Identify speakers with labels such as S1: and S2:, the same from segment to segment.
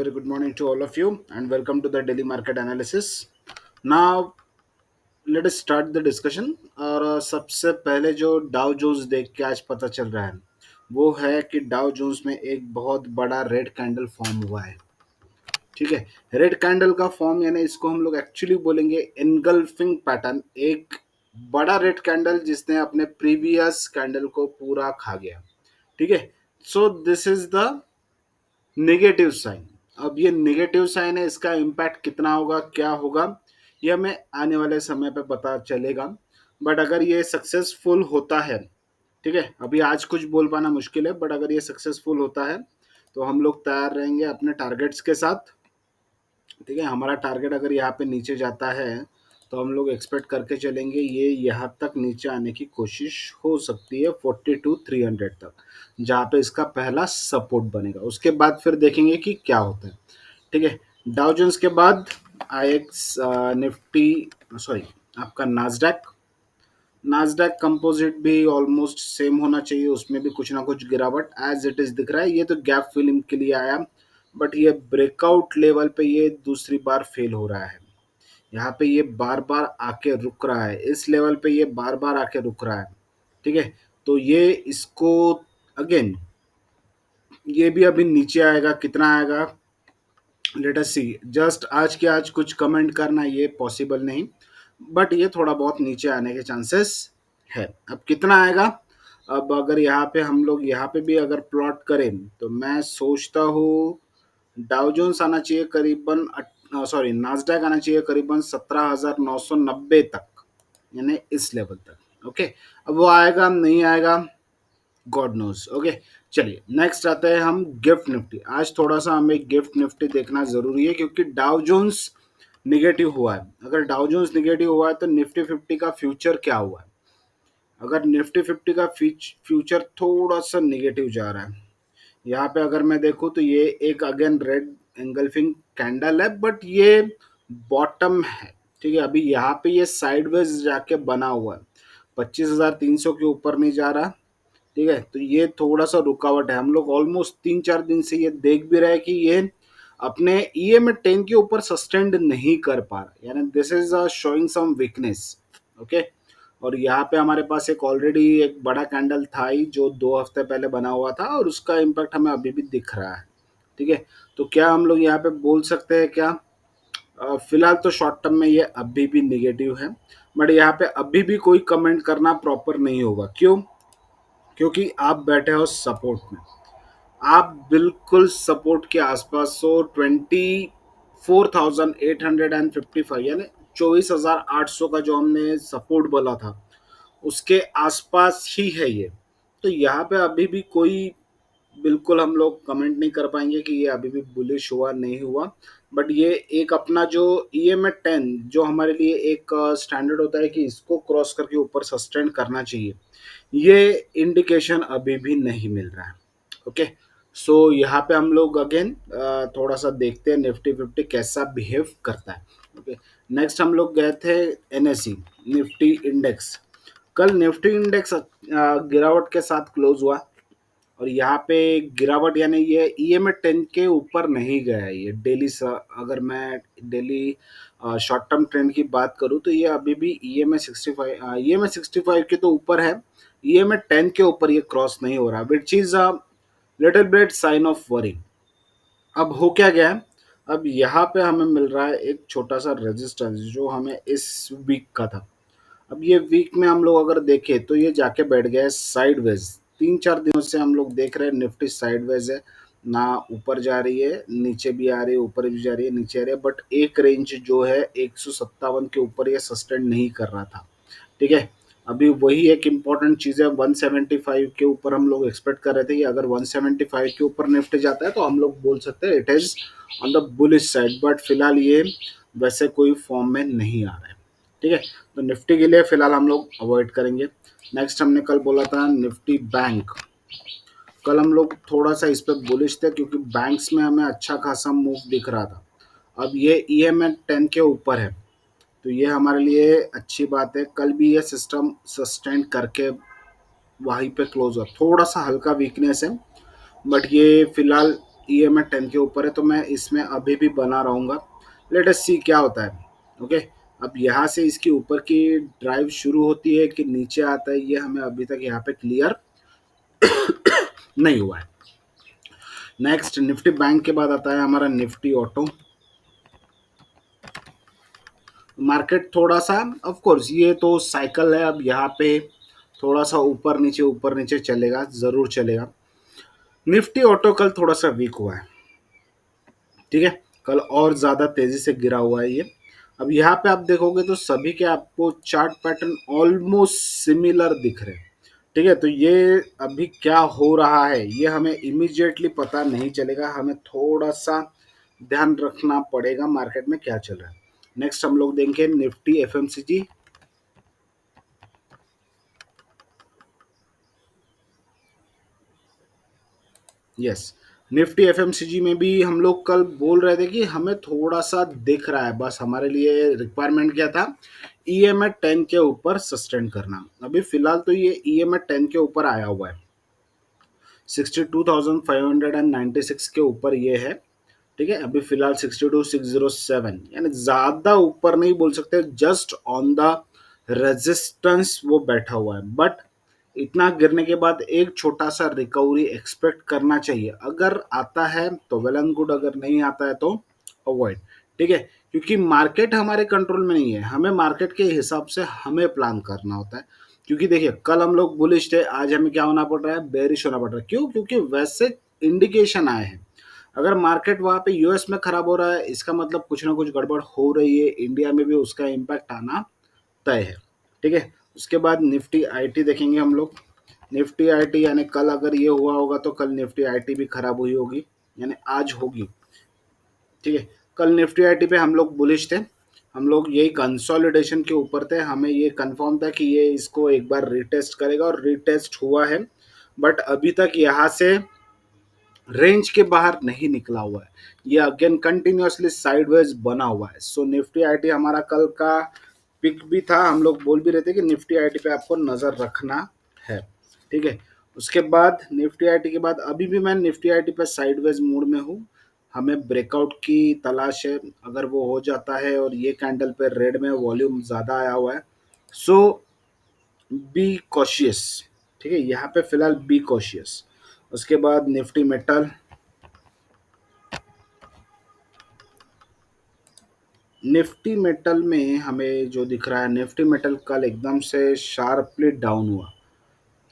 S1: very good morning to all of you, and welcome to the daily market analysis. Now, let us start the discussion. और सबसे पहले जो Dow Jones देख के आज पता चल रहा है वो है कि डाउ जोन्स में एक बहुत बड़ा रेड कैंडल फॉर्म हुआ है। ठीक है, रेड कैंडल का फॉर्म यानी इसको हम लोग एक्चुअली बोलेंगे एनगल्फिंग पैटर्न। एक बड़ा रेड कैंडल जिसने अपने प्रीवियस कैंडल को पूरा खा गया। ठीक है, so this is the negative sign. अब ये नेगेटिव साइन है, इसका इम्पैक्ट कितना होगा, क्या होगा, ये हमें आने वाले समय पे पता चलेगा। बट अगर ये सक्सेसफुल होता है, ठीक है, अभी आज कुछ बोल पाना मुश्किल है, बट अगर ये सक्सेसफुल होता है तो हम लोग तैयार रहेंगे अपने टारगेट्स के साथ। ठीक है, हमारा टारगेट अगर यहाँ पे नीचे जाता है तो हम लोग एक्सपेक्ट करके चलेंगे ये यहाँ तक नीचे आने की कोशिश हो सकती है 42,300 तक, जहाँ पे इसका पहला सपोर्ट बनेगा। उसके बाद फिर देखेंगे कि क्या होता है। ठीक है, डाउ जोन्स के बाद आईएक्स, निफ्टी, सॉरी, आपका नास्डैक। नास्डैक कंपोजिट भी ऑलमोस्ट सेम होना चाहिए, उसमें भी कुछ ना कुछ गिरावट एज इट इज दिख रहा है। ये तो गैप फिलिंग के लिए आया, बट ये ब्रेकआउट लेवल पे ये दूसरी बार फेल हो रहा है। यहाँ पे ये बार बार आके रुक रहा है, इस लेवल पे ये बार बार आके रुक रहा है। ठीक है, तो ये इसको अगेन ये भी अभी नीचे आएगा, कितना आएगा लेट अस सी। जस्ट आज के आज कुछ कमेंट करना ये पॉसिबल नहीं, बट ये थोड़ा बहुत नीचे आने के चांसेस है। अब कितना आएगा, अब अगर यहाँ पे हम लोग यहाँ पे भी अगर प्लॉट करें तो मैं सोचता हूँ डाउ जोन्स आना चाहिए करीबन, सॉरी, नास्डैक आना चाहिए करीबन 17,990 तक, यानी इस लेवल तक। ओके, अब वो आएगा नहीं आएगा, गॉड नोज। ओके, चलिए नेक्स्ट आते हैं हम गिफ्ट निफ्टी। आज थोड़ा सा हमें गिफ्ट निफ्टी देखना जरूरी है क्योंकि डाउ जोन्स निगेटिव हुआ है। अगर डाउ जोन्स निगेटिव हुआ है तो निफ्टी 50 का फ्यूचर क्या हुआ है। अगर निफ्टी 50 का फ्यूचर थोड़ा सा निगेटिव जा रहा है, यहाँ पे अगर मैं देखूँ तो ये एक अगेन रेड एंगल्फिंग कैंडल है, बट ये बॉटम है। ठीक है, अभी यहाँ पे ये साइडवेज जाके बना हुआ है, 25,300 के ऊपर नहीं जा रहा। ठीक है, तो ये थोड़ा सा रुकावट है। हम लोग ऑलमोस्ट 3-4 दिन से ये देख भी रहे हैं कि ये अपने EM10 के ऊपर सस्टेंड नहीं कर पा रहा, यानी this is showing some weakness. Okay, और यहाँ पे हमारे पास एक ऑलरेडी एक बड़ा कैंडल था ही जो 2 हफ्ते पहले बना हुआ था, और उसका इम्पैक्ट हमें अभी भी दिख रहा है। ठीक है, तो क्या हम लोग यहाँ पे बोल सकते हैं क्या, फिलहाल तो शॉर्ट टर्म में ये अभी भी निगेटिव है, बट यहाँ पे अभी भी कोई कमेंट करना प्रॉपर नहीं होगा। क्यों? क्योंकि आप बैठे हो सपोर्ट में, आप बिल्कुल सपोर्ट के आसपास हो। 24,855 यानी 24,800 का जो हमने सपोर्ट बोला था उसके आसपास ही है ये। तो यहाँ पे अभी भी कोई बिल्कुल हम लोग कमेंट नहीं कर पाएंगे कि ये अभी भी बुलिश हुआ नहीं हुआ, बट ये एक अपना जो EM10 जो हमारे लिए एक स्टैंडर्ड होता है कि इसको क्रॉस करके ऊपर सस्टेन करना चाहिए, ये इंडिकेशन अभी भी नहीं मिल रहा है। ओके, सो यहाँ पे हम लोग अगेन थोड़ा सा देखते हैं निफ्टी 50 कैसा बिहेव करता है। ओके, नेक्स्ट हम लोग गए थे NSE निफ्टी इंडेक्स। कल निफ्टी इंडेक्स गिरावट के साथ क्लोज हुआ, और यहाँ पे गिरावट यानी ये EM10 के ऊपर नहीं गया है। ये डेली अगर मैं डेली शॉर्ट टर्म ट्रेंड की बात करूँ तो ये अभी भी EMA 65 के तो ऊपर है, EMA 10 के ऊपर ये क्रॉस नहीं हो रहा, which is a little bit sign of worry. अब हो क्या गया है, अब यहाँ पे हमें मिल रहा है एक छोटा सा रेजिस्टेंस जो हमें इस वीक का था। अब ये वीक में हम लोग अगर देखें तो ये जाके बैठ गया है साइडवेज। 3-4 दिनों से हम लोग देख रहे हैं निफ्टी साइडवेज है, ना ऊपर जा रही है, नीचे भी आ रही है, ऊपर भी जा रही है, नीचे आ रही है, बट एक रेंज जो है 157 के ऊपर ये सस्टेन नहीं कर रहा था। ठीक है, अभी वही एक इम्पॉर्टेंट चीज़ है, 175 के ऊपर हम लोग एक्सपेक्ट कर रहे थे कि अगर 175 के ऊपर निफ्टी जाता है तो हम लोग बोल सकते हैं it is on the bullish side, but फिलहाल ये वैसे कोई फॉर्म में नहीं आ रहा है। ठीक है, तो निफ्टी के लिए फिलहाल हम लोग अवॉइड करेंगे। नेक्स्ट हमने कल बोला था निफ्टी बैंक। कल हम लोग थोड़ा सा इस पर बुलिश थे क्योंकि बैंक्स में हमें अच्छा खासा मूव दिख रहा था। अब ये EM10 के ऊपर है तो ये हमारे लिए अच्छी बात है। कल भी ये सिस्टम सस्टेन करके वहीं पे क्लोज हुआ, थोड़ा सा हल्का वीकनेस है, बट ये फिलहाल EMA 10 के ऊपर है, तो मैं इसमें अभी भी बना रहूँगा। लेट अस सी क्या होता है। ओके, अब यहाँ से इसकी ऊपर की ड्राइव शुरू होती है कि नीचे आता है, ये हमें अभी तक यहाँ पे क्लियर नहीं हुआ है। नेक्स्ट निफ्टी बैंक के बाद आता है हमारा निफ्टी ऑटो। मार्केट थोड़ा सा, ऑफ कोर्स ये तो साइकिल है, अब यहाँ पे थोड़ा सा ऊपर नीचे चलेगा, जरूर चलेगा। निफ्टी ऑटो कल थोड़ा सा वीक हुआ है, ठीक है, कल और ज्यादा तेजी से गिरा हुआ है ये। अब यहाँ पे आप देखोगे तो सभी के आपको चार्ट पैटर्न ऑलमोस्ट सिमिलर दिख रहे हैं, ठीक है। तो ये अभी क्या हो रहा है ये हमें इमीडिएटली पता नहीं चलेगा, हमें थोड़ा सा ध्यान रखना पड़ेगा मार्केट में क्या चल रहा है। नेक्स्ट हम लोग देखेंगे Nifty FMCG. Yes, Nifty FMCG में भी हम लोग कल बोल रहे थे कि हमें थोड़ा सा दिख रहा है, बस हमारे लिए रिक्वायरमेंट क्या था, ईएमए 10 के ऊपर सस्टेन करना। अभी फिलहाल तो ये ईएमए 10 के ऊपर आया हुआ है, 62,596 के ऊपर ये है, ठीक है। अभी फिलहाल 62,607, यानी ज्यादा ऊपर नहीं बोल सकते, जस्ट ऑन द रेजिस्टेंस वो बैठा हुआ है। बट इतना गिरने के बाद एक छोटा सा रिकवरी एक्सपेक्ट करना चाहिए, अगर आता है तो वेल एंड गुड, अगर नहीं आता है तो अवॉइड, ठीक है। क्योंकि मार्केट हमारे कंट्रोल में नहीं है, हमें मार्केट के हिसाब से हमें प्लान करना होता है। क्योंकि देखिए कल हम लोग बुलिश थे, आज हमें क्या होना पड़ रहा है, बेरिश होना पड़ रहा है। क्यों? क्योंकि वैसे इंडिकेशन आए हैं। अगर मार्केट वहां पे यूएस में खराब हो रहा है, इसका मतलब कुछ ना कुछ गड़बड़ हो रही है, इंडिया में भी उसका इम्पैक्ट आना तय है, ठीक है। उसके बाद निफ्टी आईटी देखेंगे हम लोग। निफ्टी आईटी यानी कल अगर ये हुआ होगा तो कल निफ्टी आईटी भी खराब हुई होगी, यानी आज होगी, ठीक है। कल निफ्टी आईटी पे हम लोग बुलिश थे, हम लोग यही कंसोलिडेशन के ऊपर थे, हमें ये कंफर्म था कि ये इसको एक बार रिटेस्ट करेगा, और रिटेस्ट हुआ है। बट अभी तक यहाँ से रेंज के बाहर नहीं निकला हुआ है, ये अगेन कंटिन्यूअसली साइडवेज बना हुआ है। सो निफ्टी आईटी हमारा कल का पिक भी था, हम लोग बोल भी रहे थे कि निफ्टी आईटी पे आपको नजर रखना है, ठीक है। उसके बाद निफ्टी आईटी के बाद अभी भी मैं निफ्टी आईटी पे साइडवेज मूड में हूँ, हमें ब्रेकआउट की तलाश है। अगर वो हो जाता है और ये कैंडल पे रेड में वॉल्यूम ज़्यादा आया हुआ है, सो बी कॉशियस, ठीक है, यहाँ पे फिलहाल बी कॉशियस। उसके बाद निफ्टी मेटल। निफ्टी मेटल में हमें जो दिख रहा है, निफ्टी मेटल कल एकदम से शार्पली डाउन हुआ,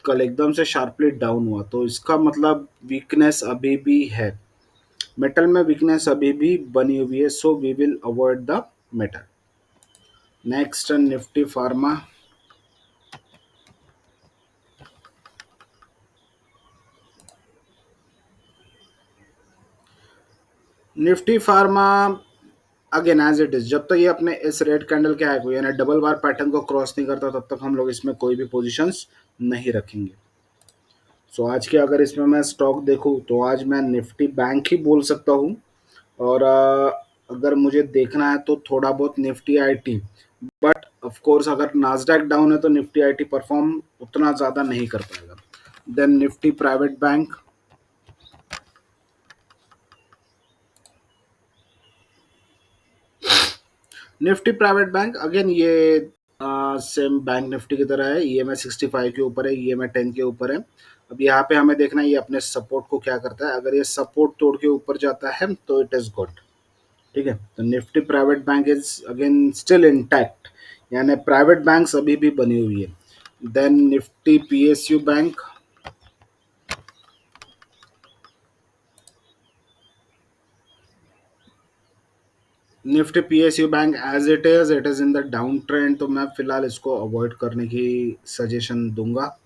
S1: कल एकदम से शार्पली डाउन हुआ, तो इसका मतलब वीकनेस अभी भी है, मेटल में वीकनेस अभी भी बनी हुई है। So we will avoid the metal. Next Nifty pharma. Nifty pharma again as it is, जब तक ये अपने इस रेड कैंडल के आए को यानी डबल बार पैटर्न को क्रॉस नहीं करता, तब तक हम लोग इसमें कोई भी पोजीशंस नहीं रखेंगे। सो आज के अगर इसमें मैं स्टॉक देखूं तो आज मैं निफ्टी बैंक ही बोल सकता हूँ, और अगर मुझे देखना है तो थोड़ा बहुत Nifty IT. But of course अगर नास्डैक डाउन है तो निफ्टी आईटी परफॉर्म उतना ज़्यादा नहीं कर पाएगा। Then Nifty private bank. Nifty private bank again ये सेम बैंक निफ्टी की तरह है, ईएमए 65 के ऊपर है, ईएमए 10 के ऊपर है। अब यहाँ पे हमें देखना है ये अपने सपोर्ट को क्या करता है, अगर ये सपोर्ट तोड़ के ऊपर जाता है तो इट इज़ गुड, ठीक है। तो Nifty private bank is again still intact, यानी प्राइवेट बैंक अभी भी बनी हुई है। Then Nifty PSU bank. Nifty PSU bank as it is in the down trend, तो मैं फिलहाल इसको अवॉइड करने की सजेशन दूंगा।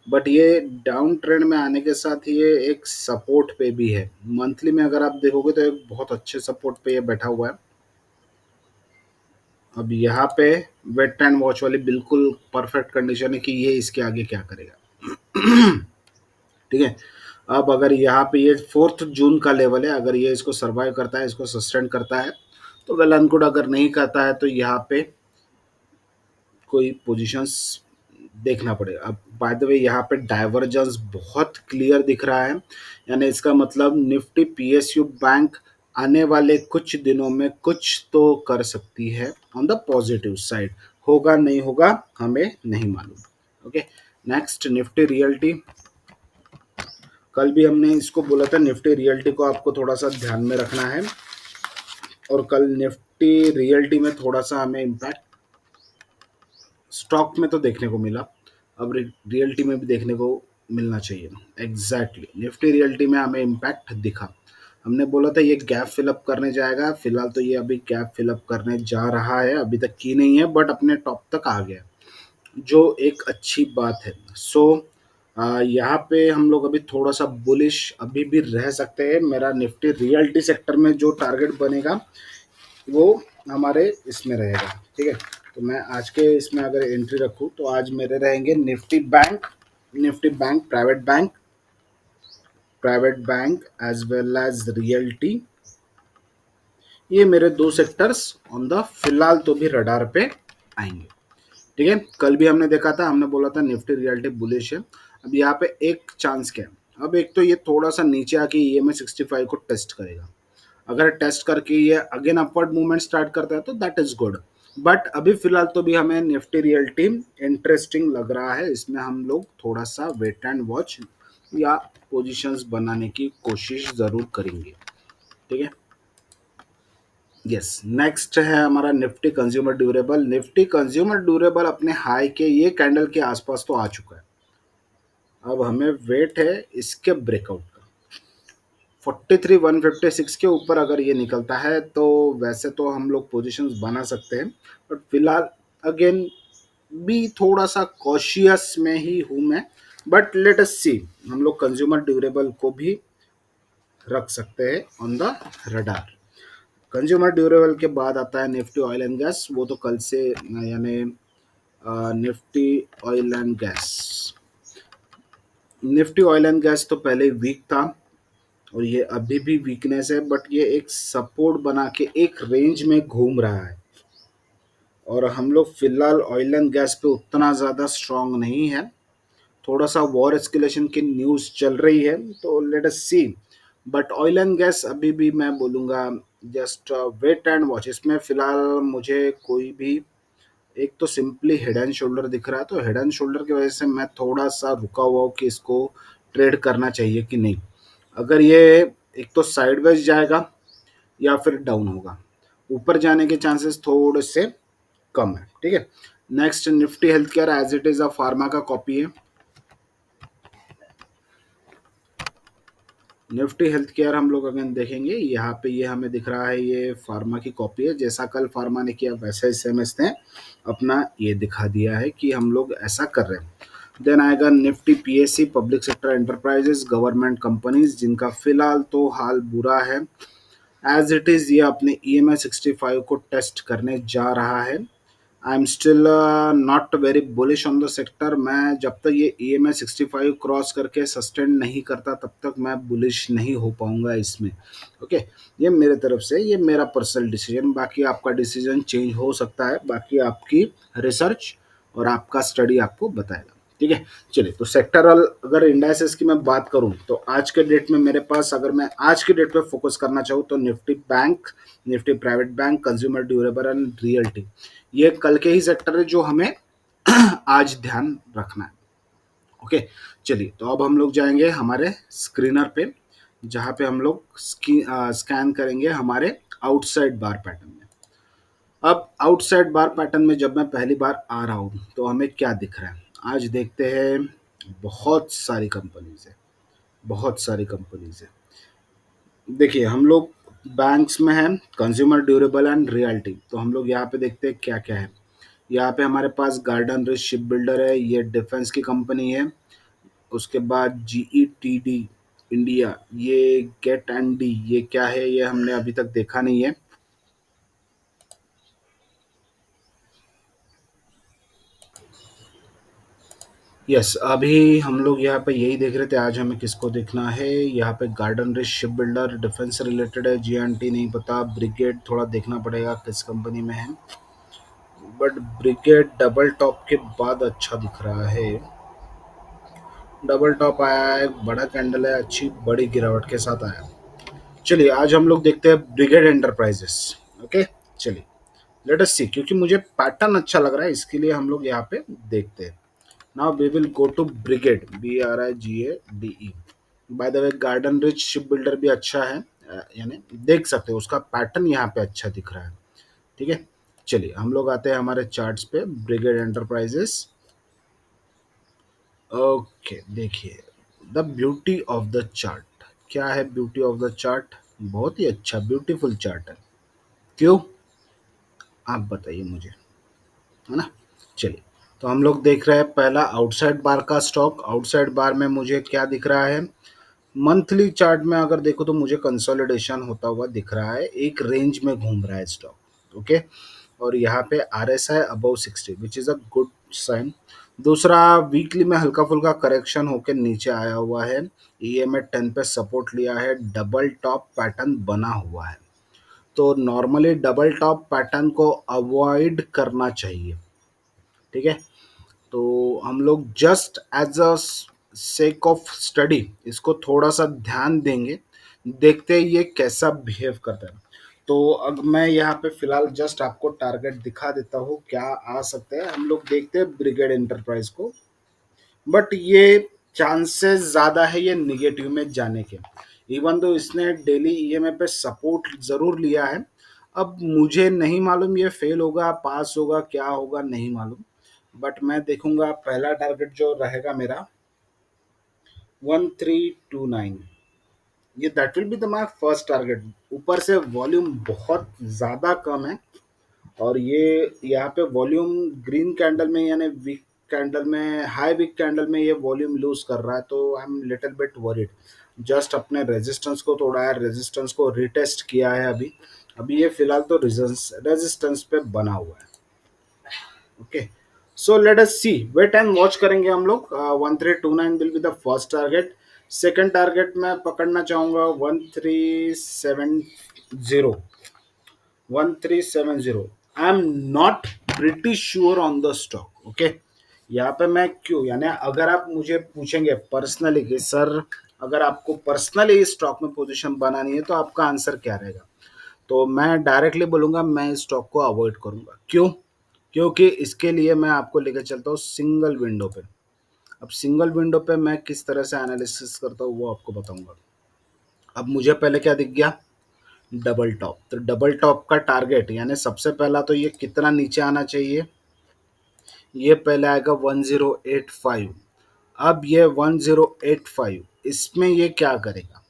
S1: बट ये डाउन ट्रेंड में आने के साथ ये एक सपोर्ट पे भी है, मंथली में अगर आप देखोगे तो एक बहुत अच्छे सपोर्ट पे ये बैठा हुआ है। अब यहाँ पे वेट एंड वॉच वाली बिल्कुल परफेक्ट कंडीशन है कि ये इसके आगे क्या करेगा, ठीक है। अब अगर यहाँ पे ये 4 जून का लेवल है, अगर ये इसको सर्वाइव करता है, इसको सस्टेन करता है तो वेल एंड गुड, अगर नहीं करता है तो यहाँ पे कोई पोजीशंस देखना पड़ेगा। अब बाय द वे यहाँ पे डाइवर्जेंस बहुत क्लियर दिख रहा है, यानी इसका मतलब निफ्टी पीएसयू बैंक आने वाले कुछ दिनों में कुछ तो कर सकती है ऑन द पॉजिटिव साइड। होगा नहीं होगा हमें नहीं मालूम। Okay, next Nifty realty. कल भी हमने इसको बोला था, निफ्टी रियल्टी को आपको थोड़ा सा ध्यान में रखना है, और कल निफ्टी रियल्टी में थोड़ा सा हमें इम्पैक्ट स्टॉक में तो देखने को मिला, अब रियल्टी में भी देखने को मिलना चाहिए। एग्जैक्टली निफ्टी रियल्टी में हमें इम्पैक्ट दिखा। हमने बोला था ये गैप फिलअप करने जाएगा, फिलहाल तो ये अभी गैप फिलअप करने जा रहा है, अभी तक की नहीं है बट अपने टॉप तक आ गया, जो एक अच्छी बात है। सो यहाँ पे हम लोग अभी थोड़ा सा बुलिश अभी भी रह सकते हैं। मेरा निफ्टी रियल्टी सेक्टर में जो टारगेट बनेगा वो हमारे इसमें रहेगा, ठीक है। तो मैं आज के इसमें अगर एंट्री रखूं तो आज मेरे रहेंगे Nifty bank, Nifty bank, private bank as well as realty. ये मेरे दो सेक्टर्स ऑन द फिलहाल तो भी रडार पे आएंगे, ठीक है। कल भी हमने देखा था, हमने बोला था निफ्टी रियल्टी बुलिश है। अब यहाँ पे एक चांस क्या है, अब एक तो ये थोड़ा सा नीचे आके EMA 65 को टेस्ट करेगा। अगर टेस्ट करके ये अगेन अपवर्ड मूवमेंट स्टार्ट करता है तो दैट इज गुड। बट अभी फिलहाल तो भी हमें निफ्टी रियल्टी इंटरेस्टिंग लग रहा है, इसमें हम लोग थोड़ा सा वेट एंड वॉच या पोजीशंस बनाने की कोशिश जरूर करेंगे, ठीक है। यस, नेक्स्ट है हमारा Nifty consumer durable. Nifty consumer durable अपने हाई के ये कैंडल के आसपास तो आ चुका है, अब हमें वेट है इसके ब्रेकआउट का। 43,156 के ऊपर अगर ये निकलता है तो वैसे तो हम लोग पोजीशंस बना सकते हैं, बट फिलहाल अगेन भी थोड़ा सा कॉशियस में ही हूँ मैं। बट लेट अस सी, हम लोग कंज्यूमर ड्यूरेबल को भी रख सकते हैं on the radar. Consumer durable के बाद आता है निफ्टी ऑयल एंड गैस, वो तो कल से यानी Nifty oil and gas. Nifty oil and gas तो पहले वीक था और ये अभी भी वीकनेस है, बट ये एक सपोर्ट बना के एक रेंज में घूम रहा है, और हम लोग फिलहाल ऑयल एंड गैस पे उतना ज़्यादा स्ट्रांग नहीं है। थोड़ा सा वॉर एस्केलेशन की न्यूज़ चल रही है, तो let us see. But oil and gas अभी भी मैं बोलूँगा जस्ट वेट एंड वॉच। इसमें फिलहाल मुझे कोई भी, एक तो सिंपली हेड एंड शोल्डर दिख रहा है, तो हेड एंड शोल्डर की वजह से मैं थोड़ा सा रुका हुआ हूँ कि इसको ट्रेड करना चाहिए कि नहीं। अगर ये एक तो साइडवेज जाएगा या फिर डाउन होगा, ऊपर जाने के चांसेस थोड़े से कम है, ठीक है। Next Nifty health care as it is a pharma का कॉपी है। निफ्टी हेल्थ केयर हम लोग अगेन देखेंगे, यहाँ पे ये हमें दिख रहा है ये फार्मा की कॉपी है, जैसा कल फार्मा ने किया वैसा ही समझते हैं अपना, ये दिखा दिया है कि हम लोग ऐसा कर रहे हैं। देन आएगा Nifty PSC, public sector enterprises, government companies, जिनका फिलहाल तो हाल बुरा है। एज इट इज़ ये अपने EMI 65 को टेस्ट करने जा रहा है। I am still not very bullish on the sector. मैं जब तक ये EMI 65 क्रॉस करके सस्टेन नहीं करता तब तक मैं बुलिश नहीं हो पाऊंगा इसमें। ओके, ये मेरे तरफ से, ये मेरा पर्सनल डिसीजन, बाकी आपका डिसीजन चेंज हो सकता है, बाकी आपकी रिसर्च और आपका स्टडी आपको बताएगा, ठीक है। चलिए, तो सेक्टरल अगर इंडाइसेस की मैं बात करूं तो आज के डेट में मेरे पास, अगर मैं आज के डेट पे फोकस करना चाहूँ तो Nifty bank, Nifty private bank, consumer durable and realty, ये कल के ही सेक्टर है जो हमें आज ध्यान रखना है। ओके, चलिए, तो अब हम लोग जाएंगे हमारे स्क्रीनर पे, जहाँ पे हम लोग स्कैन करेंगे हमारे आउटसाइड बार पैटर्न में। अब आउटसाइड बार पैटर्न में जब मैं पहली बार आ रहा हूँ तो हमें क्या दिख रहा है, आज देखते हैं। बहुत सारी कंपनीज है, बहुत सारी कंपनीज है। देखिए, हम लोग बैंक्स में हैं, कंज्यूमर ड्यूरेबल एंड रियल्टी, तो हम लोग यहाँ पे देखते हैं क्या क्या है। यहाँ पे हमारे पास गार्डन रिच शिप बिल्डर है, ये डिफेंस की कंपनी है। उसके बाद GETD इंडिया, ये गेट एंड डी, ये क्या है, ये हमने अभी तक देखा नहीं है। यस, अभी हम लोग यहाँ पे यही देख रहे थे, आज हमें किसको देखना है। यहाँ पे garden rich ship builder defence से रिलेटेड है, GNT नहीं पता, ब्रिगेड थोड़ा देखना पड़ेगा किस कंपनी में है। बट ब्रिगेड डबल टॉप के बाद अच्छा दिख रहा है। डबल टॉप आया है, बड़ा कैंडल है, अच्छी बड़ी गिरावट के साथ आया। चलिए आज हम लोग देखते हैं ब्रिगेड एंटरप्राइजेस। ओके, चलिए लेट अस सी, क्योंकि मुझे पैटर्न अच्छा लग रहा है इसके लिए हम लोग यहाँ पे देखते हैं। Now we will go to Brigade, BRIGADE। By the way Garden rich ship Builder भी अच्छा है, यानी देख सकते हो उसका पैटर्न यहाँ पे अच्छा दिख रहा है। ठीक है, चलिए हम लोग आते हैं हमारे चार्ट्स पे, ब्रिगेड एंटरप्राइजेस। ओके, देखिए the beauty of the chart. क्या है ब्यूटी ऑफ द चार्ट? बहुत ही अच्छा ब्यूटीफुल चार्ट है। क्यों, आप बताइए मुझे, है ना। चलिए, तो हम लोग देख रहे हैं पहला आउटसाइड बार का स्टॉक। आउटसाइड बार में मुझे क्या दिख रहा है? मंथली चार्ट में अगर देखो तो मुझे कंसोलिडेशन होता हुआ दिख रहा है, एक रेंज में घूम रहा है स्टॉक। ओके, और यहाँ पे RSI above 60 which is a good sign. दूसरा, वीकली में हल्का फुल्का करेक्शन होकर नीचे आया हुआ है। EMA 10 पे सपोर्ट लिया है, डबल टॉप पैटर्न बना हुआ है। तो नॉर्मली डबल टॉप पैटर्न को अवॉइड करना चाहिए। ठीक है, तो हम लोग just as a sake of study इसको थोड़ा सा ध्यान देंगे, देखते हैं ये कैसा बिहेव करता है। तो अब मैं यहाँ पे फिलहाल जस्ट आपको टारगेट दिखा देता हूँ क्या आ सकते हैं। हम लोग देखते हैं ब्रिगेड एंटरप्राइज को, बट ये चांसेस ज़्यादा है ये निगेटिव में जाने के। इवन तो इसने डेली EMA पे सपोर्ट ज़रूर लिया है। अब मुझे नहीं मालूम ये फेल होगा पास होगा क्या होगा नहीं मालूम, बट मैं देखूंगा पहला टारगेट जो रहेगा मेरा 1329, ये that will be the my first target. ऊपर से वॉल्यूम बहुत ज़्यादा कम है, और ये यहाँ पे वॉल्यूम ग्रीन कैंडल में यानी वीक कैंडल में, हाई वीक कैंडल में ये वॉल्यूम लूज कर रहा है, तो I am little bit worried. Just अपने रेजिस्टेंस को तोड़ा है, रेजिस्टेंस को रिटेस्ट किया है अभी। अभी ये फिलहाल तो रेजिस्टेंस पे बना हुआ है। Okay, so let us see, wait and watch करेंगे हम लोग। 1329 will be the first target. Second target मैं पकड़ना चाहूंगा 1370। 1370, I am not pretty sure on the stock. Okay, यहाँ पे मैं क्यों, यानी अगर आप मुझे पूछेंगे पर्सनली कि सर अगर आपको पर्सनली इस स्टॉक में पोजीशन बनानी है तो आपका आंसर क्या रहेगा, तो मैं डायरेक्टली बोलूंगा मैं इस स्टॉक को अवॉइड करूंगा। क्यों? क्योंकि इसके लिए मैं आपको लेकर चलता हूँ सिंगल विंडो पे। अब सिंगल विंडो पे मैं किस तरह से एनालिसिस करता हूँ वो आपको बताऊंगा। अब मुझे पहले क्या दिख गया? Double top. तो डबल टॉप का टारगेट यानी सबसे पहला तो ये कितना नीचे आना चाहिए? ये पहले आएगा 1085। अब ये 1085 इसमें ये क्या करेगा?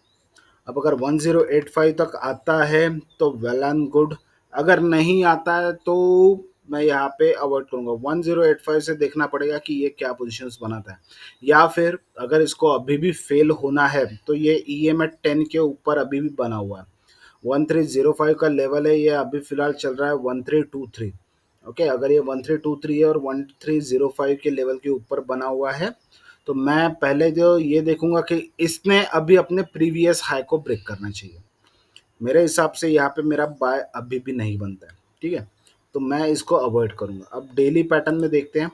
S1: अब अगर 1085 तक आता है तो वेल एंड गुड, अगर नहीं आता है तो मैं यहाँ पे अवॉइड करूंगा। 1085 से देखना पड़ेगा कि ये क्या पोजीशंस बनाता है, या फिर अगर इसको अभी भी फेल होना है तो ये EMA 10 के ऊपर अभी भी बना हुआ है। 1305 का लेवल है, ये अभी फिलहाल चल रहा है 1323। ओके, अगर ये 1323 है और 1305 के लेवल के ऊपर बना हुआ है तो मैं पहले जो ये देखूंगा कि इसने अभी अपने प्रीवियस हाई को ब्रेक करना चाहिए। मेरे हिसाब से यहाँ पे मेरा बाय अभी भी नहीं बनता है। ठीक है, तो मैं इसको अवॉइड करूंगा। अब डेली पैटर्न में देखते हैं।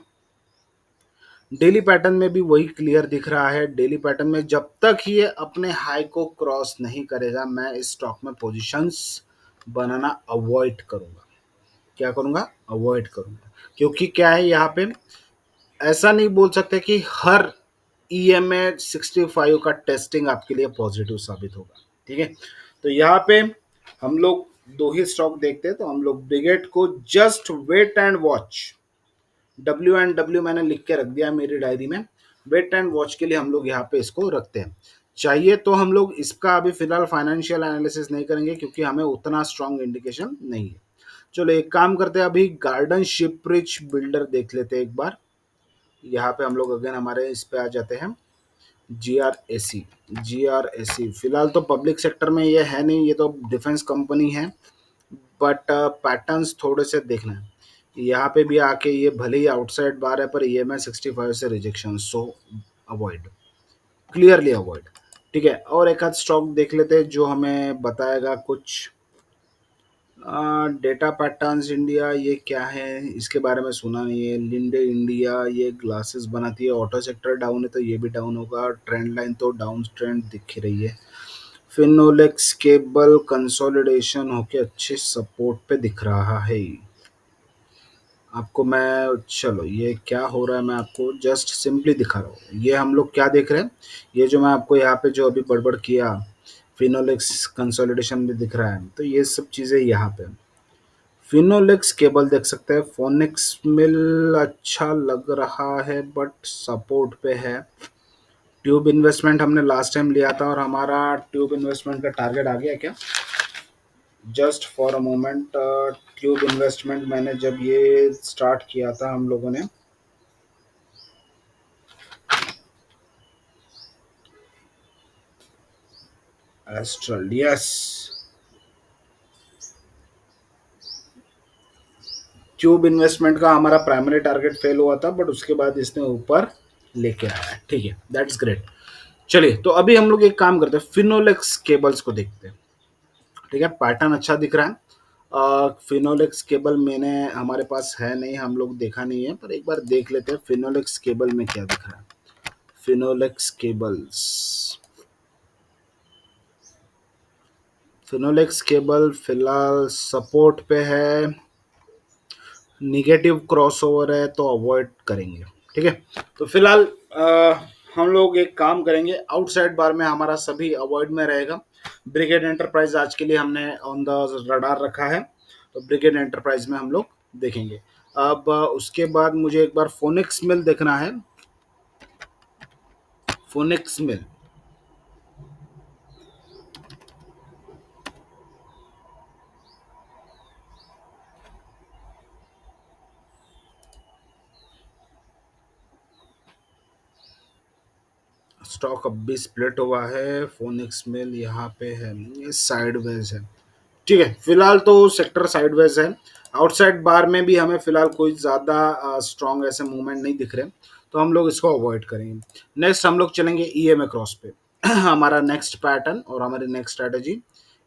S1: डेली पैटर्न में भी वही क्लियर दिख रहा है। डेली पैटर्न में जब तक ये अपने हाई को क्रॉस नहीं करेगा मैं इस स्टॉक में पोजीशंस बनाना अवॉइड करूंगा। क्या करूंगा? अवॉइड करूंगा। क्योंकि क्या है यहाँ पे, ऐसा नहीं बोल सकते कि हर EMA 65 का टेस्टिंग आपके लिए पॉजिटिव साबित होगा। ठीक है, तो यहाँ पे हम लोग दो ही स्टॉक देखते हैं। तो हम लोग ब्रिगेड को just wait and watch, WW मैंने लिख के रख दिया है मेरी डायरी में। वेट एंड वॉच के लिए हम लोग यहाँ पे इसको रखते हैं। चाहिए तो हम लोग इसका अभी फिलहाल फाइनेंशियल एनालिसिस नहीं करेंगे क्योंकि हमें उतना स्ट्रांग इंडिकेशन नहीं है। चलो एक काम करते हैं, अभी गार्डन शिपरिच बिल्डर देख लेते हैं एक बार। यहाँ पे हम लोग अगेन हमारे इस पे आ जाते हैं, GRAC। फिलहाल तो पब्लिक सेक्टर में ये है नहीं, ये तो डिफेंस कंपनी है, बट पैटर्न्स थोड़े से देखना है। यहाँ पे भी आके ये भले ही आउटसाइड बार है पर EMA 65 से रिजेक्शन, सो अवॉइड, क्लियरली अवॉइड। ठीक है, और एक आध स्टॉक देख लेते हैं जो हमें बताएगा कुछ। डेटा पैटर्न्स इंडिया ये क्या है, इसके बारे में सुना नहीं है। लिंडे इंडिया ये ग्लासेस बनाती है। ऑटो सेक्टर डाउन है तो ये भी डाउन होगा। ट्रेंड लाइन तो डाउन ट्रेंड दिख ही रही है। फिनोलेक्स केबल कंसोलिडेशन होके अच्छे सपोर्ट पे दिख रहा है। आपको मैं चलो ये क्या हो रहा है मैं आपको जस्ट सिंपली दिखा रहा हूँ। ये हम लोग क्या देख रहे हैं, ये जो मैं आपको यहाँ पे जो अभी बड़बड़ किया, फिनोलेक्स कंसोलिडेशन भी दिख रहा है, तो ये सब चीज़ें यहाँ पे फिनोलेक्स केबल देख सकते हैं। फोनिक्स मिल अच्छा लग रहा है बट सपोर्ट पे है। ट्यूब इन्वेस्टमेंट हमने लास्ट टाइम लिया था और हमारा ट्यूब इन्वेस्टमेंट का टारगेट आ गया क्या? Just for a moment, tube investment मैंने जब ये स्टार्ट किया था हम लोगों ने, एस्ट्रल यस, ट्यूब इन्वेस्टमेंट का हमारा प्राइमरी टारगेट फेल हुआ था बट उसके बाद इसने ऊपर लेके आया है। ठीक है, दैट्स ग्रेट। चलिए तो अभी हम लोग एक काम करते हैं, फिनोलेक्स केबल्स को देखते हैं। ठीक है, पैटर्न अच्छा दिख रहा है। फिनोलेक्स केबल मैंने हमारे पास है नहीं, हम लोग देखा नहीं है, पर एक बार देख लेते हैं फिनोलेक्स केबल में क्या दिख रहा है। फिनोलेक्स केबल्स, फिनोलेक्स केबल फिलहाल सपोर्ट पे है। निगेटिव क्रॉसओवर है तो अवॉइड करेंगे। ठीक है, तो फिलहाल हम लोग एक काम करेंगे, आउटसाइड बार में हमारा सभी अवॉइड में रहेगा। ब्रिगेड एंटरप्राइज आज के लिए हमने ऑन द रडार रखा है, तो ब्रिगेड एंटरप्राइज में हम लोग देखेंगे। अब उसके बाद मुझे एक बार फोनिक्स मिल देखना है। फोनिक्स मिल, स्टॉक अब भी स्प्लिट हुआ है। फोनिक्स मिल यहाँ पे है, ये साइडवेज है। ठीक है, फिलहाल तो सेक्टर साइडवेज है। आउटसाइड बार में भी हमें फिलहाल कोई ज़्यादा स्ट्रॉन्ग ऐसे मूवमेंट नहीं दिख रहे, तो हम लोग इसको अवॉइड करेंगे। नेक्स्ट हम लोग चलेंगे ईएमए क्रॉस पे। हमारा नेक्स्ट पैटर्न और हमारी नेक्स्ट स्ट्रैटेजी,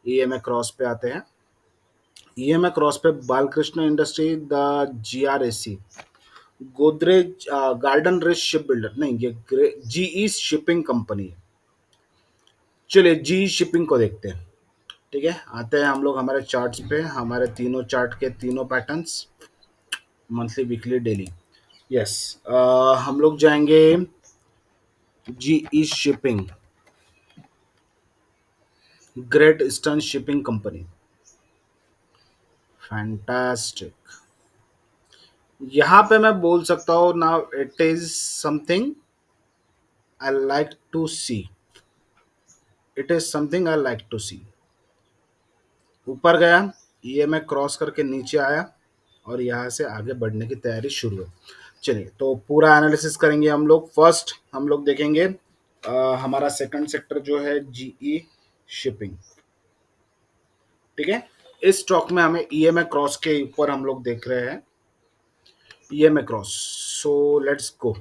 S1: ईएमए क्रॉस पे आते हैं। ईएमए क्रॉस पे बालकृष्ण इंडस्ट्री, द जीआरएसी, Godrej, garden rich ship builder, नहीं ये जीई शिपिंग कंपनी है। चलिए जी शिपिंग को देखते हैं। ठीक है, आते हैं हम लोग हमारे चार्ट्स पे, हमारे तीनों चार्ट के तीनों patterns, monthly weekly daily. Yes, हम लोग जाएंगे GE shipping, great eastern shipping company, fantastic. यहाँ पे मैं बोल सकता हूँ now it is something I like to see, it is something I like to see. ऊपर गया, ईएमए क्रॉस करके नीचे आया और यहाँ से आगे बढ़ने की तैयारी शुरू है। चलिए तो पूरा एनालिसिस करेंगे हम लोग। फर्स्ट हम लोग देखेंगे हमारा सेकंड सेक्टर जो है जीई शिपिंग। ठीक है, इस स्टॉक में हमें ईएमए क्रॉस के ऊपर हम लोग देख रहे हैं, EMA cross. So let's go.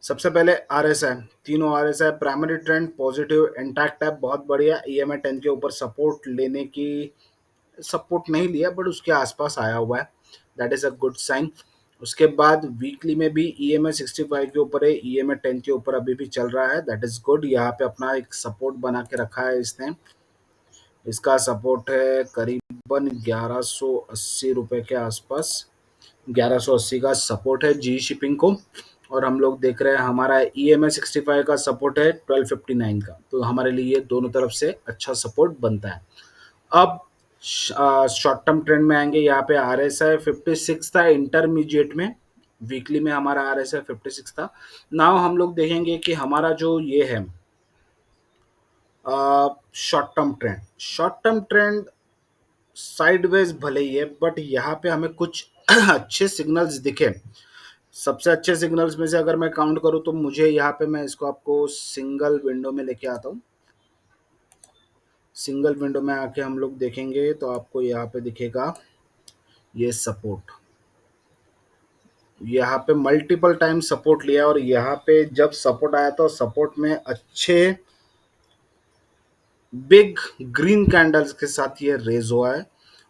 S1: सबसे पहले आरएसआई, तीनों RSI primary trend positive intact है, बहुत बढ़िया। ईएमए 10 के ऊपर सपोर्ट लेने की, सपोर्ट नहीं लिया बट उसके आसपास आया हुआ है, that is a good sign. उसके बाद वीकली में भी ईएमए 65 के ऊपर है, ईएमए 10 के ऊपर अभी भी चल रहा है, दैट इज गुड। यहाँ पे अपना एक सपोर्ट बना के रखा है इसने। इसका सपोर्ट है करीबन 1180 रुपये के आसपास, 1180 का सपोर्ट है जी शिपिंग को। और हम लोग देख रहे हैं हमारा ईएमए 65 का सपोर्ट है 1259 का, तो हमारे लिए ये दोनों तरफ से अच्छा सपोर्ट बनता है। अब शॉर्ट टर्म ट्रेंड में आएंगे, यहाँ पे आर एस आई 56 था इंटरमीडिएट में, वीकली में हमारा आर एस आई 56 था। नाउ हम लोग देखेंगे कि हमारा जो ये है शॉर्ट टर्म ट्रेंड साइडवेज भले ही है बट यहाँ पे हमें कुछ अच्छे सिग्नल्स दिखे। सबसे अच्छे सिग्नल्स में से अगर मैं काउंट करूँ तो मुझे यहाँ पे, मैं इसको आपको सिंगल विंडो में लेके आता हूँ। सिंगल विंडो में आके हम लोग देखेंगे तो आपको यहाँ पे दिखेगा ये सपोर्ट, यहाँ पे मल्टीपल टाइम सपोर्ट लिया और यहाँ पे जब सपोर्ट आया तो सपोर्ट में अच्छे बिग ग्रीन कैंडल्स के साथ ये रेज हुआ है।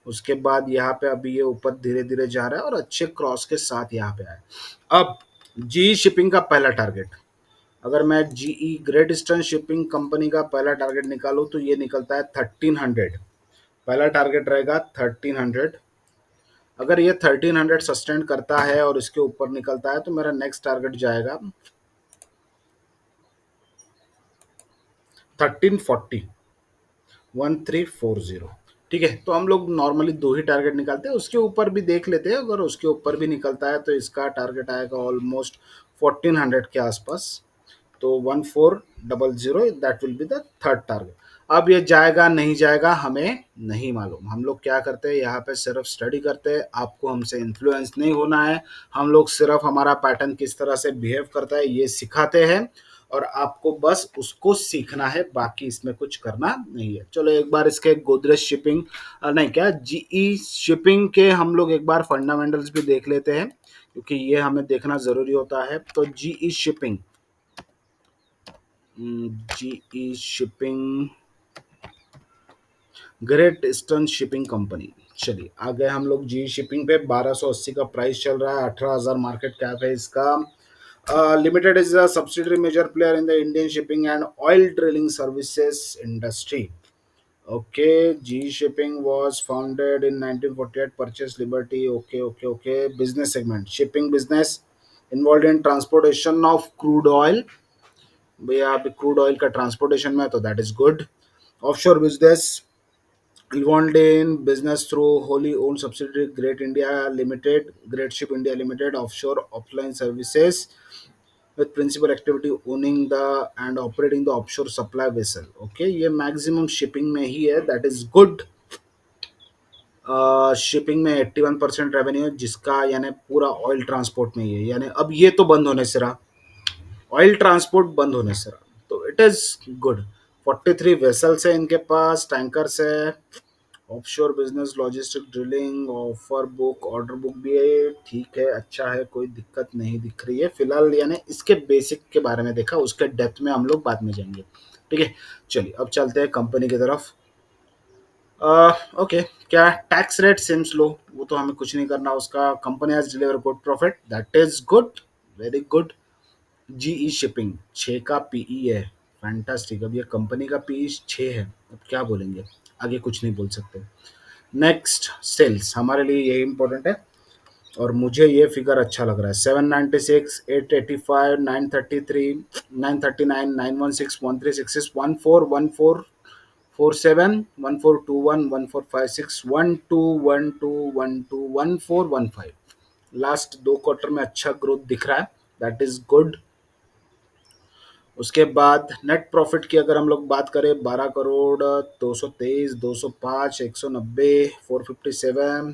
S1: उसके बाद यहाँ पे अभी ये ऊपर धीरे धीरे जा रहा है और अच्छे क्रॉस के साथ यहाँ पे आया। अब जी शिपिंग का पहला टारगेट, अगर मैं GE great eastern shipping company का पहला टारगेट निकालूं तो ये निकलता है 1300। पहला टारगेट रहेगा 1300। अगर ये 1300 सस्टेन करता है और इसके ऊपर निकलता है तो मेरा नेक्स्ट टारगेट जाएगा 1340, 1340। ठीक है, तो हम लोग नॉर्मली दो ही टारगेट निकालते हैं, उसके ऊपर भी देख लेते हैं। अगर उसके ऊपर भी निकलता है तो इसका टारगेट आएगा ऑलमोस्ट 1400 के आसपास। तो 1400, that will be the third target. अब ये जाएगा नहीं जाएगा हमें नहीं मालूम। हम लोग क्या करते हैं यहाँ पे, सिर्फ स्टडी करते हैं। आपको हमसे इन्फ्लुएंस नहीं होना है, हम लोग सिर्फ हमारा पैटर्न किस तरह से बिहेव करता है ये सिखाते हैं और आपको बस उसको सीखना है, बाकी इसमें कुछ करना नहीं है। चलो एक बार इसके गोदरेज शिपिंग, नहीं क्या, जीई शिपिंग के हम लोग एक बार फंडामेंटल्स भी देख लेते हैं, क्योंकि ये हमें देखना जरूरी होता है। तो GE shipping, GE shipping, great eastern shipping company. चलिए आ गए हम लोग जी शिपिंग पे। 1280 का प्राइस चल रहा है, 18,000 मार्केट कैप है इसका। Limited is a subsidiary major player in the Indian shipping and oil drilling services industry. Okay, G Shipping was founded in 1948, purchased Liberty. Okay, okay, okay. Business segment, shipping business involved in transportation of crude oil. भैया अभी crude oil का transportation में है, तो that is good. Offshore business involved in business through wholly owned subsidiary Great India Limited, Great Ship India Limited, offshore offline services with principal activity owning the and operating the offshore supply vessel. Okay, ये maximum shipping में ही है, that is good। Shipping में 81% revenue, जिसका यानी पूरा oil transport में ही है। यानी अब ये तो बंद होने से रहा, ऑयल ट्रांसपोर्ट बंद होने से रहा, तो इट इज गुड। 43 वेसल्स है इनके पास, टैंकर्स है। Offshore business, logistic, drilling, offer book, order book भी है, ठीक है, अच्छा है, कोई दिक्कत नहीं दिख रही है फिलहाल। यानी इसके बेसिक के बारे में देखा, उसके डेप्थ में हम लोग बाद में जाएंगे। ठीक है, चलिए अब चलते हैं कंपनी की तरफ। ओके, क्या टैक्स रेट सिम्स लो, वो तो हमें कुछ नहीं करना उसका। Company has deliver good profit, that is good, very good. GE shipping 6 का पीई है, फैंटास्टिक। अब ये कंपनी का पीई 6 है, अब क्या बोलेंगे, आगे कुछ नहीं बोल सकते। नेक्स्ट, सेल्स हमारे लिए यही इंपॉर्टेंट है और मुझे ये फिगर अच्छा लग रहा है। 796, 885, 933, 939, 916, 1366, 1414, 47, 1421, 1456, 1212, 12, 1415। लास्ट दो क्वार्टर में अच्छा ग्रोथ दिख रहा है, दैट इज गुड। उसके बाद नेट प्रॉफिट की अगर हम लोग बात करें, 12 करोड़, 223, 205, 190, 457,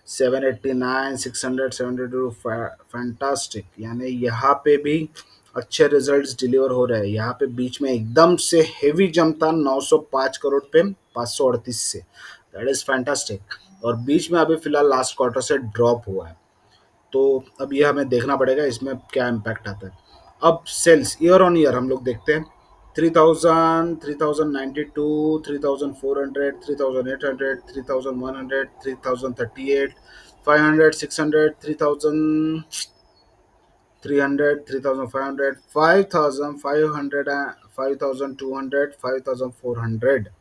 S1: 789, 600, 702, फैंटास्टिक। यानी यहाँ पे भी अच्छे रिजल्ट्स डिलीवर हो रहे हैं। यहाँ पे बीच में एकदम से हेवी जंप था 905 करोड़ पे 538 से, दैट इज फैंटास्टिक। और बीच में अभी फिलहाल लास्ट क्वार्टर से ड्रॉप हुआ है, तो अब ये हमें देखना पड़ेगा इसमें क्या इम्पैक्ट आता है। अब सेल्स ईयर ऑन ईयर हम लोग देखते हैं। 3000, 3092, 3400, 3800, 3100, 3038, 500, 600, 3000, 300, 3500, 5500, 5200, 5400।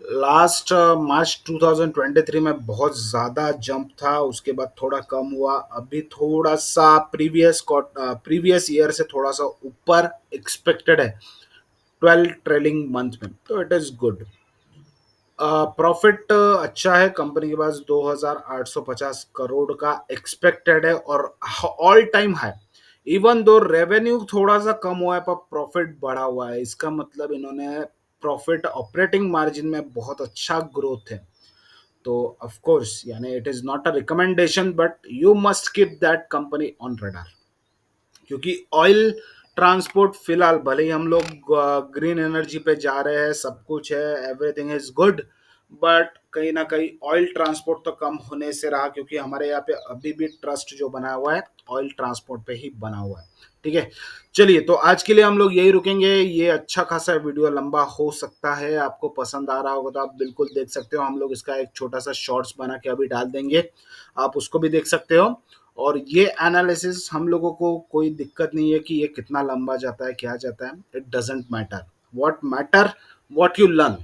S1: लास्ट मार्च 2023 में बहुत ज़्यादा जंप था, उसके बाद थोड़ा कम हुआ, अभी थोड़ा सा प्रीवियस ईयर से थोड़ा सा ऊपर एक्सपेक्टेड है 12 ट्रेलिंग मंथ में, तो इट इज़ गुड। प्रॉफिट अच्छा है, कंपनी के पास 2850 करोड़ का एक्सपेक्टेड है और all time high. Even though revenue थोड़ा सा कम हुआ है पर प्रॉफिट बढ़ा हुआ है, इसका मतलब इन्होंने प्रॉफिट ऑपरेटिंग मार्जिन में बहुत अच्छा ग्रोथ है। तो ऑफ कोर्स यानी it is not a recommendation but you must keep that company on radar, क्योंकि ऑयल ट्रांसपोर्ट फिलहाल भले ही हम लोग ग्रीन एनर्जी पे जा रहे हैं, सब कुछ है, एवरीथिंग इज गुड, बट कहीं ना कहीं ऑयल ट्रांसपोर्ट तो कम होने से रहा, क्योंकि हमारे यहाँ पे अभी भी ट्रस्ट जो बना हुआ है ऑयल ट्रांसपोर्ट पे ही बना हुआ है। ठीक है, चलिए तो आज के लिए हम लोग यही रुकेंगे। ये अच्छा खासा वीडियो लंबा हो सकता है, आपको पसंद आ रहा होगा तो आप बिल्कुल देख सकते हो। हम लोग इसका एक छोटा सा शॉर्ट्स बना के अभी डाल देंगे, आप उसको भी देख सकते हो। और ये एनालिसिस हम लोगों को कोई दिक्कत नहीं है कि ये कितना लंबा जाता है क्या जाता है, it doesn't matter. What matter, what you learn,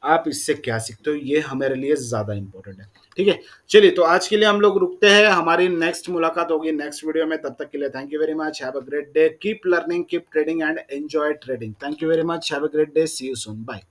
S1: आप इससे क्या सीखते हो, ये हमारे लिए ज्यादा इंपॉर्टेंट है। ठीक है, चलिए तो आज के लिए हम लोग रुकते हैं, हमारी नेक्स्ट मुलाकात होगी नेक्स्ट वीडियो में। तब तक के लिए thank you very much, have a great day, keep learning, keep trading and enjoy trading. Thank you very much, have a great day, see you soon, bye.